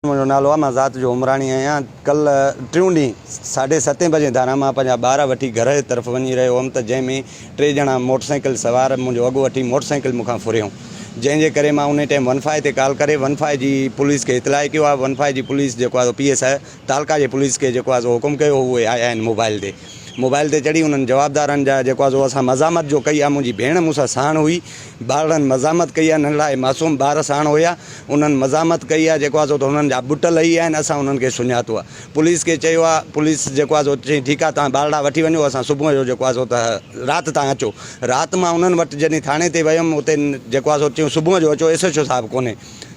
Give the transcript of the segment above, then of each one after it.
मुझो नालो आहे, मां ज़ात जो उमराणी आहियां। कल टियों ॾींहुं 7:30 बजे धारा मां पंहिंजा ॿार वठी घर जे तरफ़ वञी रहियो हुअमि त जंहिंमें 3 ॼणा मोटरसाइकिल सवार मुंहिंजो अॻु वठी मोटरसाइकिल मूंखां फुरियऊं, जंहिंजे करे मां उन टाइम 15 ते कॉल करे 15 जी पुलिस खे इतलाह कयो आहे। 15 जी पुलिस जेको आहे PSI तालका जे पुलिस खे जेको आहे हुकुम कयो, उहे आया आहिनि मोबाइल ते चढ़ी उन्हनि जवाबदारनि जा जेको आहे असां मज़ामत जो कई आहे। मुंहिंजी भेण मूंसां साण हुई, ॿारनि मज़ामत कई आहे, नंढड़ा मासूम ॿार साण हुया, उन्हनि मज़ामत कई आहे जेको आहे त उन्हनि जा बुट लही आहिनि। असां उन्हनि खे सुञातो आहे, पुलिस खे चयो आहे, पुलिस जेको आहे चई ठीकु आहे तव्हां ॿारड़ा वठी वञो, असां सुबुह जो जेको आहे त राति तव्हां अचो। राति मां उन्हनि वटि जॾहिं थाणे ते वियुमि, उते जेको आहे चयूं सुबुह जो अचो, SHO साहिबु कोन्हे।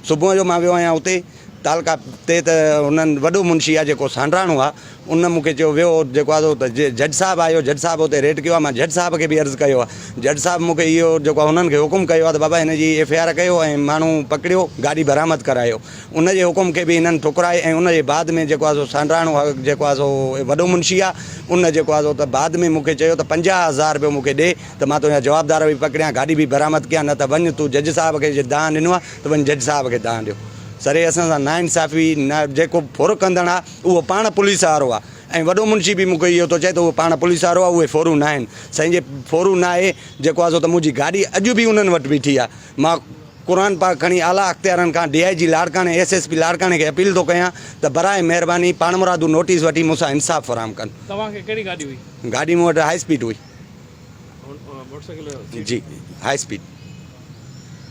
सुबुह जो मां वियो आहियां उते तालका ते, त उन्हनि वॾो मुंशी आहे जेको सांडराणो आहे, उन मूंखे चयो वियो जेको आहे त जज साहिबु आयो, जज साहिबु उते रेड कयो आहे। मां जज साहिब खे बि अर्ज़ु कयो आहे, जज साहिबु मूंखे इहो जेको आहे उन्हनि खे हुकुम कयो आहे त बाबा हिन जी FIR कयो ऐं माण्हू पकड़ियो, गाॾी बरामद करायो। उन जे हुकुम खे बि हिननि ठुकराए ऐं उन जे बाद में जेको आहे सांडराणो जेको आहे वॾो मुंशी आहे, उन जेको आहे त बाद में मूंखे चयो त 50,000 रुपयो मूंखे ॾे त मां तुंहिंजा जवाबदार बि पकड़ियां, गाॾी बि बरामद कयां, न त वञ तूं जज साहिब खे जे दान ॾिनो आहे त वञ जज साहिब खे दान ॾियो। सरे असां सां नाइंसाफ़ी न, जेको फोर कंदड़ आहे उहो पाण पुलिस वारो आहे, ऐं वॾो मुंशी बि मूंखे इहो थो चए त उहो पाण पुलिस वारो आहे, उहे फोरू न आहिनि। साईं जे फोरू न आहे जेको आहे त मुंहिंजी गाॾी अॼु बि उन्हनि वटि बीठी आहे। मां क़ुर पाक खणी आला अख़्तियारनि खां DIG लाड़काणे SSP लाड़काणे खे अपील थो कयां त बराए महिरबानी पाण मुरादू नोटिस वठी मूंसां इंसाफ़ फराम कनि। तव्हांखे कहिड़ी गाॾी हुई? गाॾी मूं वटि हाई स्पीड हुई। मोटरसाइकिल जी, हाई स्पीड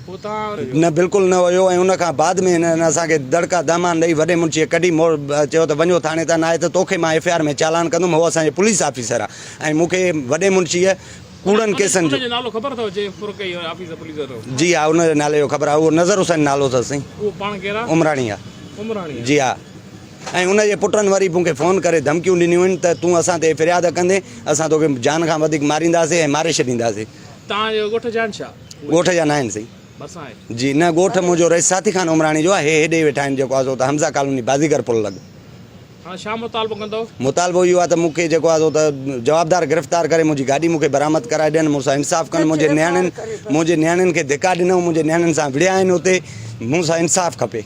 न न बिल्कुलु न हुयो। ऐं उन खां बाद में हिननि असांखे दड़का दामान ॾेई वॾे मुंशीअ कढी चयो त वञो थाणे तां न आहे त तोखे मां FIR में चालान कंदुमि। उहो असांजे पुलिस ऑफिसर आहे ऐं मूंखे वॾे मुंशीअ कूड़नि केसनि जो नालो ख़बर अथव जे फुर कई ऑफिसर पुलिस वारो? जी हा, उनजे नाले जो ख़बर आहे। उहो नज़र हुसैन नालो अथसि। उहो पाण केरु? उमराणी आहे। उमराणी? जी हा। ऐं उनजे पुटनि वरी मूंखे फ़ोन करे धमकियूं ॾिनियूं आहिनि त तूं असां ते फ़रियाद कंदे असां तोखे जान खां वधीक मारींदासीं ऐं मारे छॾींदासीं। तव्हांजो ॻोठ जान छा? ॻोठ जा न आहिनि साईं। जी न, ॻोठ मुंहिंजो साथी खान उमराणी जो आहे, हेॾे वेठा आहिनि जेको आहे त हमज़ा कॉलोनी बाज़ीगर पुल लॻ। हाणे छा मुतालबो कंदव? मुतालबो इहो आहे त मूंखे जेको आहे त जवाबदार गिरफ़्तार करे मुंहिंजी गाॾी मूंखे बरामद कराए ॾियनि, मूंसां इंसाफ़ कनि। मुंहिंजे नियाणियुनि खे धिका ॾिनऊं, मुंहिंजे नियाणियुनि सां विड़िया आहिनि, उते मूंसां इंसाफ़ खपे।